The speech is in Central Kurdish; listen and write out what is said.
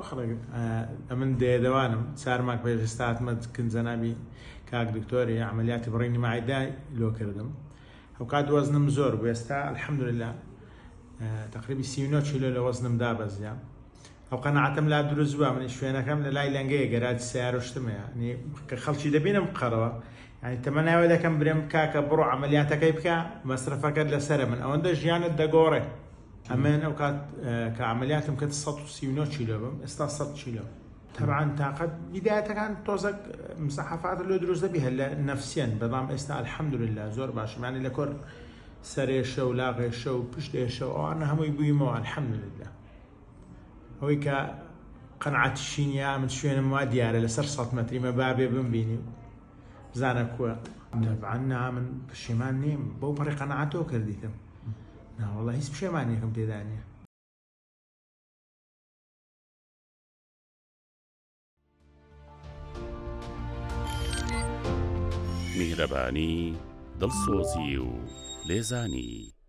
زۆر خەڵک ئەمن دێدەوانم سارماک پێشستا هاتمە کن جەنابی کاک دکتۆری عملیاتی بڕینی ماعیدای لۆ کردم ئەو کات وەزنم زۆر بوو ئێستا الحەمدولله تقریبی 39 کیلۆ لە وەزنم دابەزیام ئەو قەناعەتم لا دروست بووە من شوێنەکەم لە لای لەنگەیە گەراجی سیارۆشتمەیە کە خەڵکی دەبینم بقەرەوە یعنی تەمەناوێ دەکەم برێم کاکە بڕۆ عملیاتەکەی بکە مەسرفەکەت لەسرە من ئەوەندە ژیانت دەگۆڕێ ئەمن ئەو کات کە عملیاتم کرد 139 کیلۆ بم ئێستا 100 کیلۆ طبعا تاقەت بدايەتەکان تۆزە مساحەفات لۆ دروست دەبی هەر لە نەفسیەن بەڵام ئێستا الحەمدولله زۆر باشم یعنی لە کۆر سەرێشە و لاغێشە و پشتێشە و ئەوانە هەمووی بوویمەوە الحەمدولله ئەوەی کە قەنعەتیشی نییە من شوێنم وا دیارە لەسەر 100 مەتریمە بابێ بمبینی بزانە کووە طبعا من پشیمان نیم بەو پەڕی قەنعەتەوە کردیتم ناوەڵڵا هیچ پشێمانیەکەم تێدا نییە. میهرەبانی دڵسۆزی و لێزانی